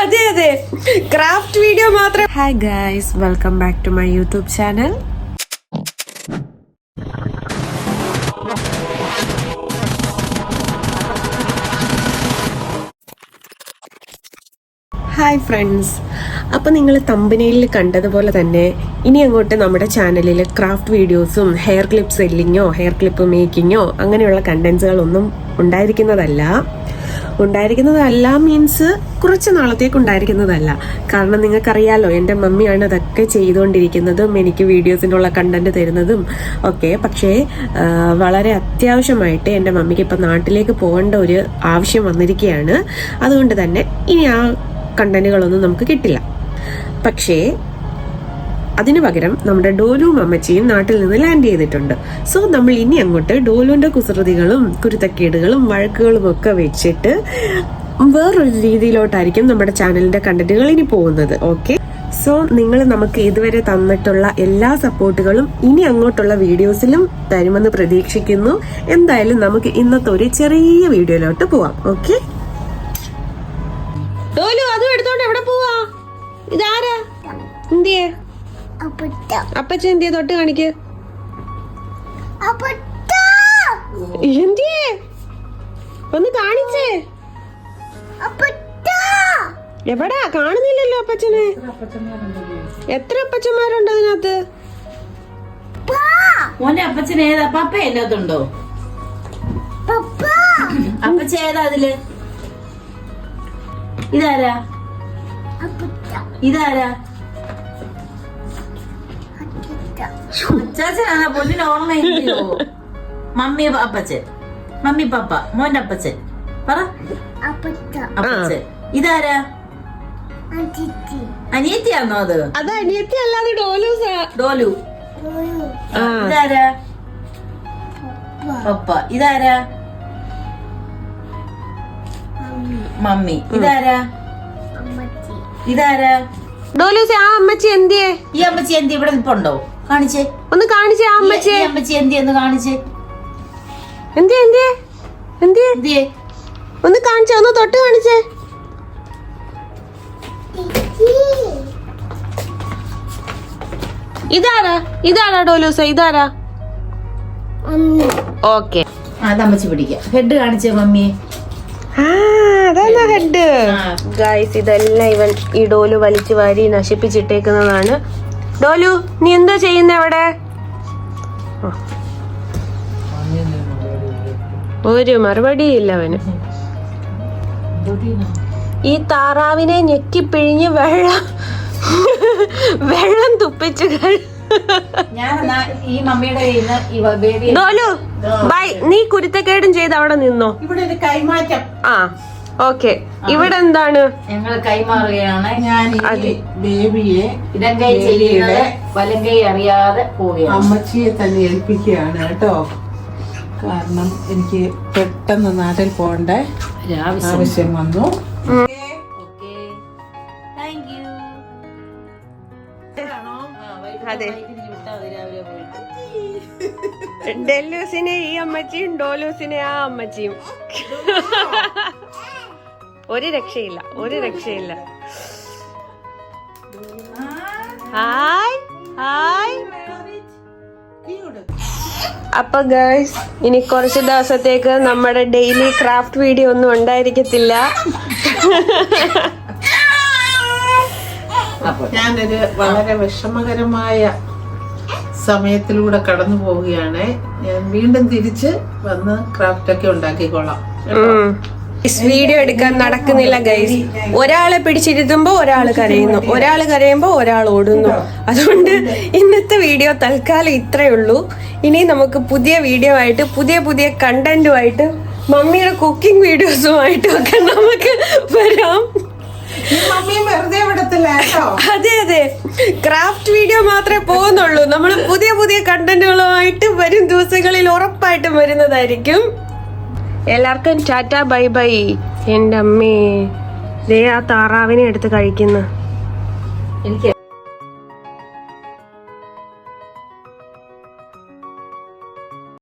അതെ അതെ, craft video മാത്രം. Hi guys, welcome back to my YouTube channel. Hi friends, അപ്പോൾ നിങ്ങൾ തമ്പനയിൽ കണ്ടതുപോലെ തന്നെ ഇനി അങ്ങോട്ട് നമ്മുടെ ചാനലിൽ ക്രാഫ്റ്റ് വീഡിയോസും ഹെയർ ക്ലിപ്പ് സെല്ലിങ്ങോ ഹെയർ ക്ലിപ്പ് മേക്കിങ്ങോ അങ്ങനെയുള്ള കണ്ടന്റ്സുകളൊന്നും ഉണ്ടായിരിക്കുന്നതല്ല മീൻസ് കുറച്ച് നാളത്തേക്ക് ഉണ്ടായിരിക്കുന്നതല്ല. കാരണം നിങ്ങൾക്കറിയാലോ, എൻ്റെ മമ്മിയാണ് അതൊക്കെ ചെയ്തുകൊണ്ടിരിക്കുന്നതും എനിക്ക് വീഡിയോസിനുള്ള കണ്ടന്റ് തരുന്നതും ഒക്കെ. പക്ഷേ വളരെ അത്യാവശ്യമായിട്ട് എൻ്റെ മമ്മിക്ക് ഇപ്പം നാട്ടിലേക്ക് പോകേണ്ട ഒരു ആവശ്യം വന്നിരിക്കുകയാണ്. അതുകൊണ്ട് തന്നെ ഇനി ആ കണ്ടന്റുകളൊന്നും നമുക്ക് കിട്ടില്ല. പക്ഷേ അതിനു പകരം നമ്മുടെ ഡോലുവും അമ്മച്ചിയും നാട്ടിൽ നിന്ന് ലാൻഡ് ചെയ്തിട്ടുണ്ട്. സോ നമ്മൾ ഇനി അങ്ങോട്ട് ഡോലുവിന്റെ കുസൃതികളും കുരുത്തക്കേടുകളും വഴക്കുകളും ഒക്കെ വെച്ചിട്ട് വേറൊരു രീതിയിലോട്ടായിരിക്കും നമ്മുടെ ചാനലിന്റെ കണ്ടന്റുകൾ ഇനി പോകുന്നത്. ഓക്കെ, സോ നിങ്ങൾ നമുക്ക് ഇതുവരെ തന്നിട്ടുള്ള എല്ലാ സപ്പോർട്ടുകളും ഇനി അങ്ങോട്ടുള്ള വീഡിയോസിലും തരുമെന്ന് പ്രതീക്ഷിക്കുന്നു. എന്തായാലും നമുക്ക് ഇന്നത്തെ ഒരു ചെറിയ വീഡിയോയിലോട്ട് പോവാം. ഓക്കെ, ഡോലു അതും എടുത്തോണ്ട് എവിടെ പോവാ? ഇതാരാ? എന്തിയേ അപ്പച്ച? എന്തിയെ തൊട്ട് കാണിക്ക്. എന്തിയേ ഒന്ന് കാണിച്ചേ. എവിടാ? കാണുന്നില്ലല്ലോ അപ്പച്ചനെ. എത്ര അപ്പച്ചന്മാരുണ്ട് അതിനകത്ത്? മോന്റെ അപ്പച്ചൻ ഏതാ? പപ്പ എല്ലാത്തുണ്ടോ? അപ്പച്ച ഏതാ അതില്? ഇതാരാ? ഇതാരാ? അച്ചാച്ചനാ? പൊന്നിന് ഓർമ്മയില്ലയോ? മമ്മി അപ്പച്ചൻ, മമ്മി പപ്പ, മോന്റെ അപ്പച്ചൻ പറ. അപ്പച്ചൻ. ഇതാരാ? അനിയത്തിയാണോ അത്? അത് അനിയത്തി അല്ലാതെ ഡോലു. ഇതാരാ? പപ്പ. ഇതാരാ? മമ്മി. ഇതാരാ? ഇതാരാ? ഡോലൂസെ, ആ അമ്മച്ചി എന്തിയേ? ഈ അമ്മച്ചി എന്തി ഇവിടെ നിൽപ്പുണ്ടോ? കാണിച്ചേ, ഒന്ന് കാണിച്ചേ. ആ അമ്മച്ചി എന്തി ഒന്ന് കാണിച്ചേ. എന്തിയേ ഒന്ന് കാണിച്ചേ, ഒന്ന് തൊട്ട് കാണിച്ചേ. ഇതാരാ ഡോലൂസ? ഇതാരാ? ഓക്കെ, അത് അമ്മച്ചി പിടിക്കാം. ഹെഡ് കാണിച്ചേ മമ്മിയെ. അതാണ് ഹെഡ്. ഗൈസ്, ഇതെല്ലാം ഇവൻ ഈ ഡോലു വലിച്ചു വാരി നശിപ്പിച്ചിട്ടേക്കുന്നതാണ്. ഡോലു, നീ എന്താ ചെയ്യുന്ന അവിടെ? ഒരു മറുപടിയില്ല അവന്. ഈ താറാവിനെ ഞെക്കിപ്പിഴിഞ്ഞ് വെള്ളം തുപ്പിച്ച് ഡോലു ബൈ. നീ കുരുത്തക്കേടും ചെയ്ത് അവിടെ നിന്നോ. ഇവിടെ ഒരു കൈമാറ്റം. ആ ഓക്കെ, ഇവിടെ എന്താണ്? ഞങ്ങൾ കൈമാറുകയാണ്. ഞാൻ ബേബിയെ ഇടങ്കൈ ചെയ്യുന്നത് വലങ്കൈ അറിയാതെ പോവുകയാണ്. അമ്മച്ചിയെ തന്നെ ഏൽപ്പിക്കുകയാണ് കേട്ടോ. കാരണം എനിക്ക് പെട്ടെന്ന് നാട്ടിൽ പോകേണ്ട ആവശ്യം വന്നു. അതെ, ഡെല്ലൂസിനെ ഈ അമ്മച്ചിയും ഡോലൂസിനെ ആ അമ്മച്ചിയും. ഒരു രക്ഷയില്ല. Hi hi. അപ്പൊ ഗൈസ്, ഇനി കുറച്ച് ദിവസത്തേക്ക് നമ്മുടെ ഡെയിലി ക്രാഫ്റ്റ് വീഡിയോ ഒന്നും ഉണ്ടായിരിക്കത്തില്ല. ഞാനൊരു വളരെ വിഷമകരമായ സമയത്തിലൂടെ കടന്നു പോവുകയാണ്. ഞാൻ വീണ്ടും തിരിച്ച് വന്ന് ക്രാഫ്റ്റ് ഒക്കെ ഉണ്ടാക്കിക്കോളാം. വീഡിയോ എടുക്കാൻ നടക്കുന്നില്ല ഗൈസ്. ഒരാളെ പിടിച്ചിരുത്തുമ്പോ ഒരാൾ കരയുന്നു, ഒരാൾ കരയുമ്പോ ഒരാൾ ഓടുന്നു. അതുകൊണ്ട് ഇന്നത്തെ വീഡിയോ തൽക്കാലം ഇത്രയേ ഉള്ളൂ. ഇനി നമുക്ക് പുതിയ വീഡിയോ ആയിട്ട് പുതിയ കണ്ടന്റുമായിട്ട് മമ്മിയുടെ കുക്കിംഗ് വീഡിയോസുമായിട്ടും ഒക്കെ നമുക്ക് വരാം. അതെ, ക്രാഫ്റ്റ് വീഡിയോ മാത്രമേ പോകുന്നുള്ളൂ. നമ്മൾ പുതിയ കണ്ടന്റുകളുമായിട്ട് വരും ദിവസങ്ങളിൽ ഉറപ്പായിട്ടും വരുന്നതായിരിക്കും. എല്ലാവർക്കും ടാറ്റ ബൈ ബൈ. എൻ്റെ അമ്മേ, ദേ ആ താറാവിനെ എടുത്ത് കഴിക്കുന്നു. എനിക്ക്